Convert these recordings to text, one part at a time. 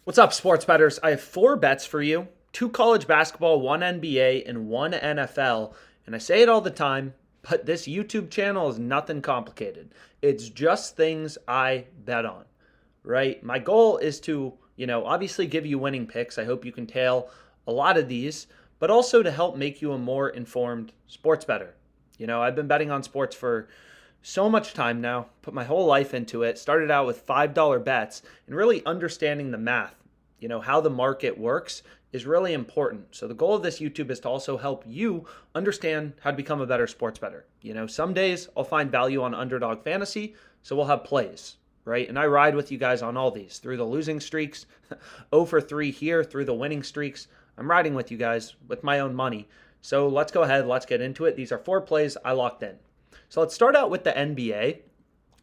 What's up, sports bettors? I have four bets for you: two college basketball, one NBA, and one NFL. And I say it all the time, but this YouTube channel is nothing complicated. It's just things I bet on, right? My goal is to, obviously give you winning picks. I hope you can tail a lot of these, but also to help make you a more informed sports bettor. I've been betting on sports for so much time now, put my whole life into it, started out with $5 bets, and really understanding the math, how the market works is really important. So the goal of this YouTube is to also help you understand how to become a better sports bettor. Some days I'll find value on underdog fantasy, so we'll have plays, right? And I ride with you guys on all these through the losing streaks, 0 for 3 here, through the winning streaks. I'm riding with you guys with my own money. So let's go ahead, let's get into it. These are 4 plays I locked in. So let's start out with the NBA.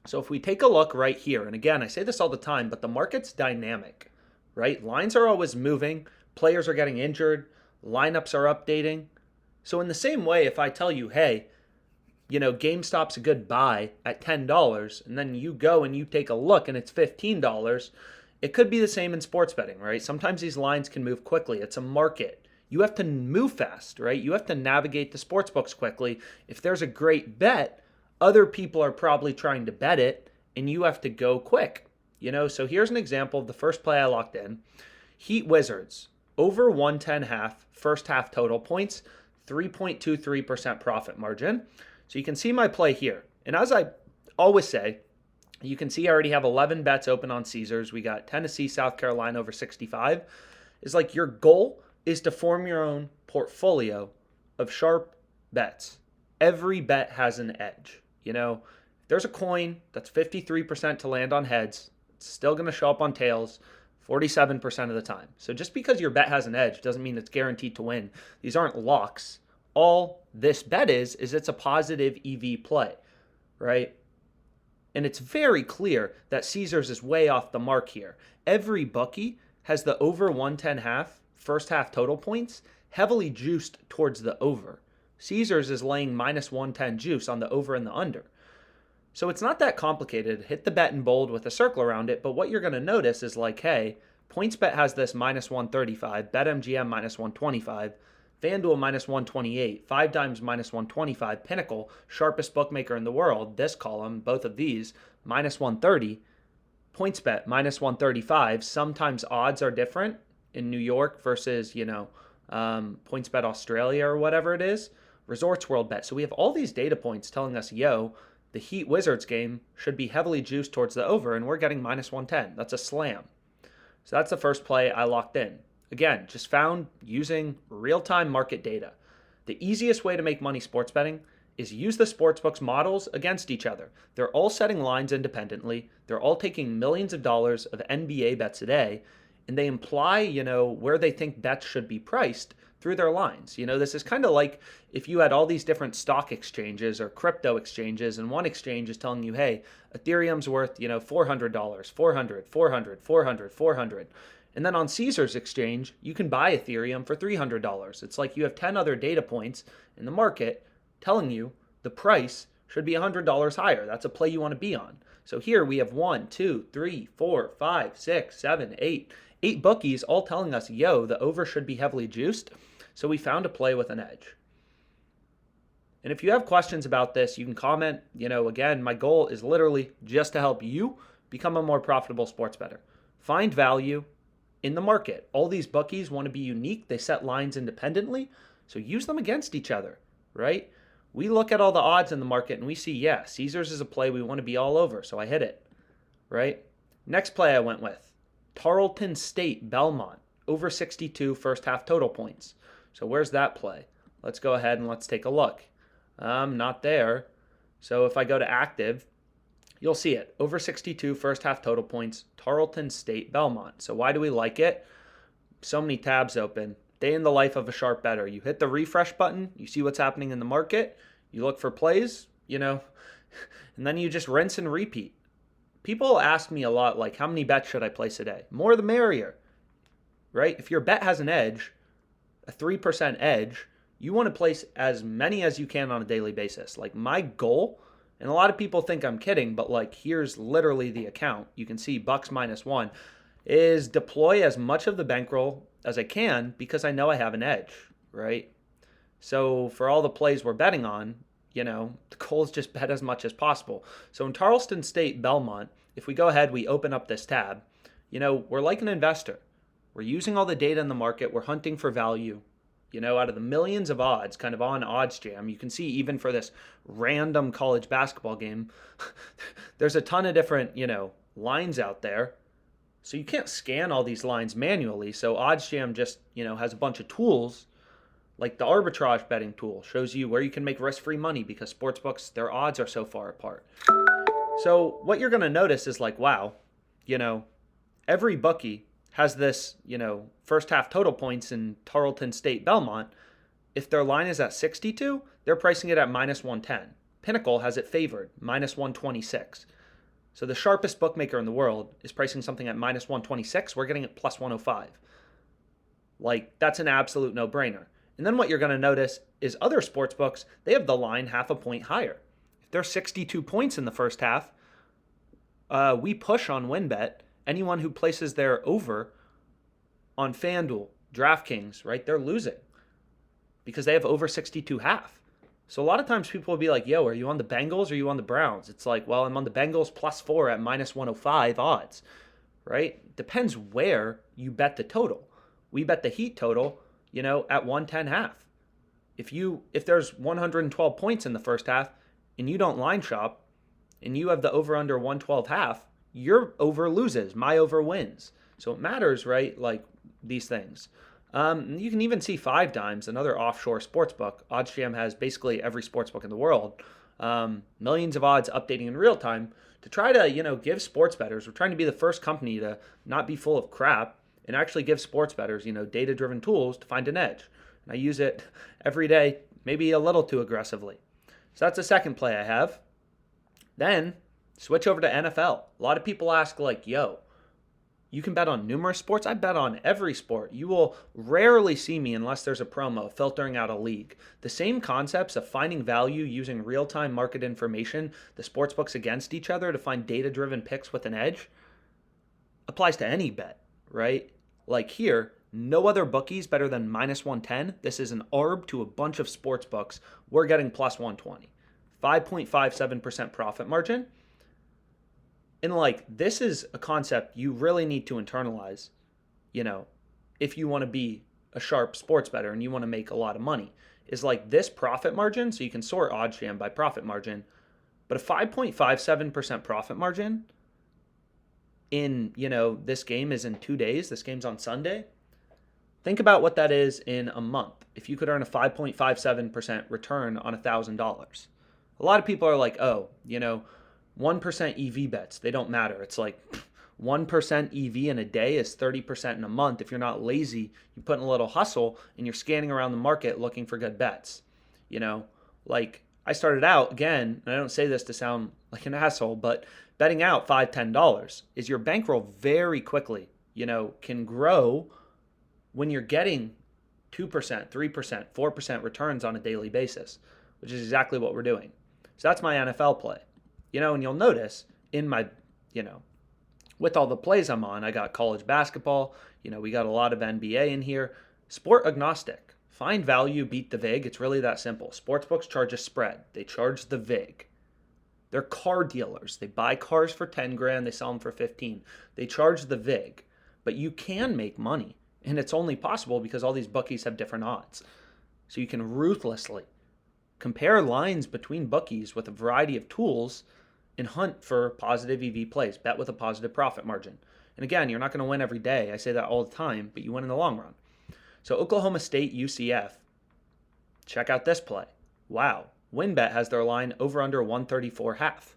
So if we take a look right here, and again, I say this all the time, but the market's dynamic, right? Lines are always moving, players are getting injured, lineups are updating. So in the same way, if I tell you, hey, GameStop's a good buy at $10, and then you go and you take a look and it's $15, it could be the same in sports betting, right? Sometimes these lines can move quickly. It's a market. You have to move fast, right? You have to navigate the sports books quickly. If there's a great bet, other people are probably trying to bet it, and you have to go quick. So here's an example of the first play I locked in. Heat Wizards, over 110 half, first half total points, 3.23% profit margin. So you can see my play here. And as I always say, you can see I already have 11 bets open on Caesars. We got Tennessee, South Carolina over 65. It's like your goal is to form your own portfolio of sharp bets. Every bet has an edge. If there's a coin that's 53% to land on heads, it's still going to show up on tails 47% of the time. So just because your bet has an edge doesn't mean it's guaranteed to win. These aren't locks. All this bet is it's a positive EV play, right? And it's very clear that Caesars is way off the mark here. Every bookie has the over 110 half, first half total points, heavily juiced towards the over. Caesars is laying minus 110 juice on the over and the under. So it's not that complicated. Hit the bet in bold with a circle around it, but what you're going to notice is like, hey, PointsBet has this minus 135, BetMGM minus 125, FanDuel minus 128, 5 Dimes minus 125, Pinnacle, sharpest bookmaker in the world, this column, both of these, minus 130, PointsBet minus 135. Sometimes odds are different in New York versus, PointsBet Australia or whatever it is, Resorts World Bet. So we have all these data points telling us, the Heat Wizards game should be heavily juiced towards the over, and we're getting minus 110. That's a slam. So that's the first play I locked in. Again, just found using real-time market data. The easiest way to make money sports betting is use the sportsbooks models against each other. They're all setting lines independently. They're all taking millions of dollars of NBA bets a day, and they imply, where they think bets should be priced through their lines. This is kind of like if you had all these different stock exchanges or crypto exchanges, and one exchange is telling you, hey, Ethereum's worth, $400, 400. And then on Caesars exchange, you can buy Ethereum for $300. It's like you have 10 other data points in the market telling you the price should be $100 higher. That's a play you want to be on. So here we have 1, 2, 3, 4, 5, 6, 7, 8 bookies all telling us, the over should be heavily juiced. So we found a play with an edge. And if you have questions about this, you can comment. Again, my goal is literally just to help you become a more profitable sports bettor. Find value in the market. All these bookies want to be unique. They set lines independently. So use them against each other, right? We look at all the odds in the market and we see, Caesars is a play we want to be all over. So I hit it, right? Next play I went with Tarleton State Belmont, over 62 first half total points. So where's that play? Let's go ahead and let's take a look. Not there. So if I go to active, you'll see it. Over 62 first half total points, Tarleton State Belmont. So why do we like it? So many tabs open. Day in the life of a sharp bettor. You hit the refresh button, you see what's happening in the market, you look for plays, and then you just rinse and repeat. People ask me a lot, like, how many bets should I place a day? More the merrier, right? If your bet has an edge, a 3% edge, you want to place as many as you can on a daily basis. Like my goal, and a lot of people think I'm kidding, but like here's literally the account. You can see Bucks -1. is deploy as much of the bankroll as I can because I know I have an edge, right? So for all the plays we're betting on, the goal is just bet as much as possible. So in Tarleton State, Belmont, if we go ahead, we open up this tab, we're like an investor. We're using all the data in the market. We're hunting for value. Out of the millions of odds kind of on OddsJam, you can see even for this random college basketball game, there's a ton of different, lines out there. So you can't scan all these lines manually. So OddsJam just, has a bunch of tools like the arbitrage betting tool shows you where you can make risk-free money because sportsbooks, their odds are so far apart. So what you're going to notice is like, wow, every bookie has this, first half total points in Tarleton State Belmont. If their line is at 62, they're pricing it at minus 110. Pinnacle has it favored, minus 126. So the sharpest bookmaker in the world is pricing something at minus 126. We're getting it plus 105. Like, that's an absolute no-brainer. And then what you're going to notice is other sports books, they have the line half a point higher. If there's 62 points in the first half, we push on WinBet. Anyone who places their over on FanDuel, DraftKings, right, they're losing because they have over 62 half. So a lot of times people will be like, yo, are you on the Bengals or are you on the Browns? It's like, well, I'm on the Bengals plus 4 at minus 105 odds, right? Depends where you bet the total. We bet the Heat total, at 110 half. If there's 112 points in the first half and you don't line shop and you have the over under 112 half, your over loses, my over wins. So it matters, right? Like these things. You can even see 5 Dimes, another offshore sports book. OddsJam has basically every sports book in the world. Millions of odds updating in real time to try to, give sports bettors. We're trying to be the first company to not be full of crap and actually give sports bettors, data-driven tools to find an edge. And I use it every day, maybe a little too aggressively. So that's the second play I have. Then switch over to NFL. A lot of people ask like, yo, you can bet on numerous sports. I bet on every sport. You will rarely see me unless there's a promo filtering out a league. The same concepts of finding value using real-time market information, the sports books against each other to find data-driven picks with an edge, applies to any bet, right? Like here, no other bookies better than minus 110. This is an ARB to a bunch of sports books. We're getting plus 120. 5.57% profit margin. And like, this is a concept you really need to internalize, if you want to be a sharp sports bettor and you want to make a lot of money, is like this profit margin. So you can sort OddsJam by profit margin, but a 5.57% profit margin in, this game is in 2 days. This game's on Sunday. Think about what that is in a month. If you could earn a 5.57% return on $1,000. A lot of people are like, oh, 1% EV bets, they don't matter. It's like 1% EV in a day is 30% in a month. If you're not lazy, you put in a little hustle and you're scanning around the market looking for good bets. Like I started out, again, and I don't say this to sound like an asshole, but betting out $5, $10 is your bankroll very quickly, can grow when you're getting 2%, 3%, 4% returns on a daily basis, which is exactly what we're doing. So that's my NFL play. And you'll notice in my, with all the plays I'm on, I got college basketball, we got a lot of NBA in here. Sport agnostic. Find value, beat the VIG. It's really that simple. Sportsbooks charge a spread. They charge the VIG. They're car dealers. They buy cars for 10 grand, they sell them for 15. They charge the VIG. But you can make money. And it's only possible because all these bookies have different odds. So you can ruthlessly compare lines between bookies with a variety of tools and hunt for positive EV plays. Bet with a positive profit margin. And again, you're not going to win every day. I say that all the time, but you win in the long run. So Oklahoma State, UCF. Check out this play. Wow. WinBet has their line over under 134 half.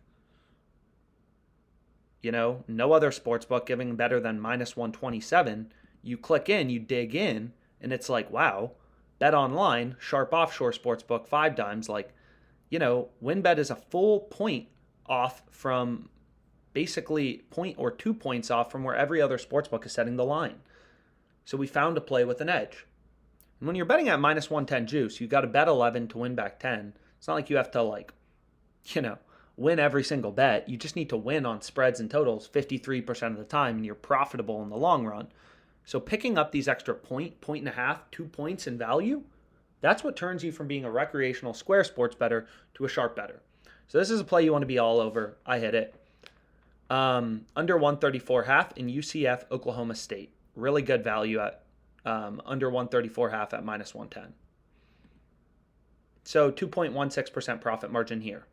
No other sportsbook giving better than minus 127. You click in, you dig in, and it's like, wow. Bet online, sharp offshore sportsbook, 5 Dimes. Like, WinBet is a full point off from basically point or 2 points off from where every other sportsbook is setting the line. So we found a play with an edge. And when you're betting at minus 110 juice, you got to bet 11 to win back 10. It's not like you have to win every single bet. You just need to win on spreads and totals 53% of the time, and you're profitable in the long run. So picking up these extra point and a half, 2 points in value, that's what turns you from being a recreational square sports bettor to a sharp bettor. So this is a play you want to be all over. I hit it. Under 134.5 in UCF, Oklahoma State. Really good value at under 134.5 at minus 110. So 2.16% profit margin here.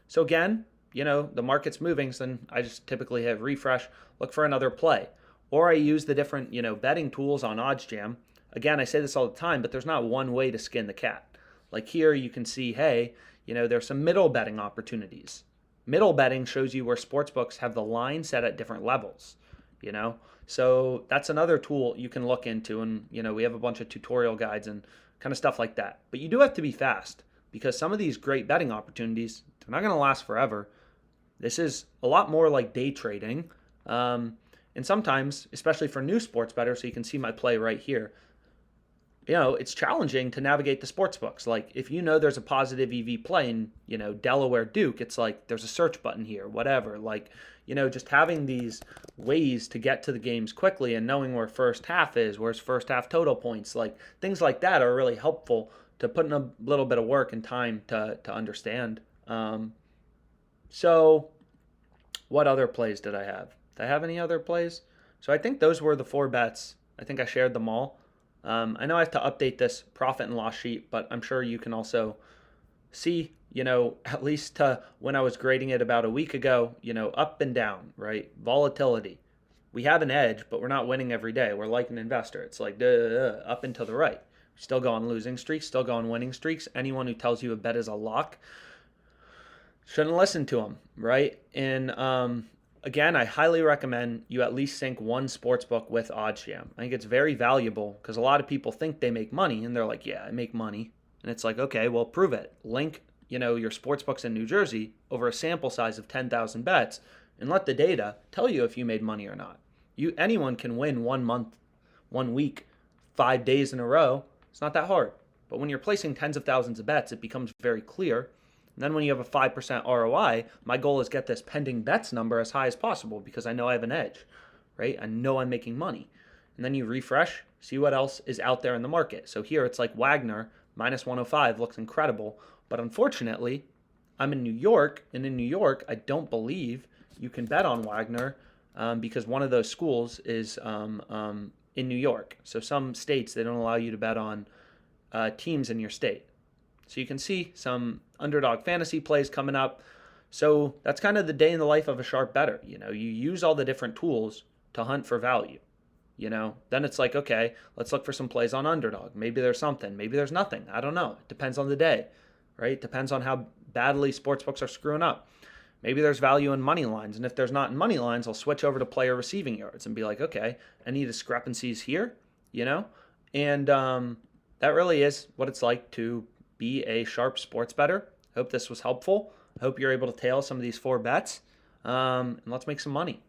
So again, the market's moving, so then I just typically hit refresh, look for another play. Or I use the different, betting tools on OddsJam. Again, I say this all the time, but there's not one way to skin the cat. Like here, you can see, hey, there's some middle betting opportunities. Middle betting shows you where sportsbooks have the line set at different levels, So that's another tool you can look into. And, we have a bunch of tutorial guides and kind of stuff like that. But you do have to be fast because some of these great betting opportunities, they're not going to last forever. This is a lot more like day trading. And sometimes, especially for new sports bettors, so you can see my play right here, it's challenging to navigate the sports books. Like if there's a positive EV play in, Delaware Duke, it's like there's a search button here, whatever. Like, just having these ways to get to the games quickly and knowing where first half is, where's first half total points, like things like that are really helpful to put in a little bit of work and time to understand. So what other plays did I have? Did I have any other plays? So I think those were the 4 bets. I think I shared them all. I know I have to update this profit and loss sheet, but I'm sure you can also see, at least when I was grading it about a week ago, up and down, right? Volatility. We have an edge, but we're not winning every day. We're like an investor. It's like up and to the right. Still go on losing streaks, still go on winning streaks. Anyone who tells you a bet is a lock, shouldn't listen to them, right? And again, I highly recommend you at least sync one sportsbook with OddsJam. I think it's very valuable because a lot of people think they make money and they're like, yeah, I make money. And it's like, okay, well, prove it. Link, your sportsbooks in New Jersey over a sample size of 10,000 bets and let the data tell you if you made money or not. Anyone can win 1 month, 1 week, 5 days in a row. It's not that hard. But when you're placing tens of thousands of bets, it becomes very clear. And then when you have a 5% ROI, my goal is get this pending bets number as high as possible because I know I have an edge, right? I know I'm making money. And then you refresh, see what else is out there in the market. So here it's like Wagner, minus 105, looks incredible. But unfortunately, I'm in New York, and in New York, I don't believe you can bet on Wagner because one of those schools is in New York. So some states, they don't allow you to bet on teams in your state. So you can see some underdog fantasy plays coming up. So that's kind of the day in the life of a sharp bettor. You use all the different tools to hunt for value. Then it's like, okay, let's look for some plays on underdog. Maybe there's something. Maybe there's nothing. I don't know. It depends on the day, right? It depends on how badly sportsbooks are screwing up. Maybe there's value in money lines. And if there's not in money lines, I'll switch over to player receiving yards and be like, okay, any discrepancies here, And that really is what it's like to be a sharp sports bettor. Hope this was helpful. I hope you're able to tail some of these 4 bets. And let's make some money.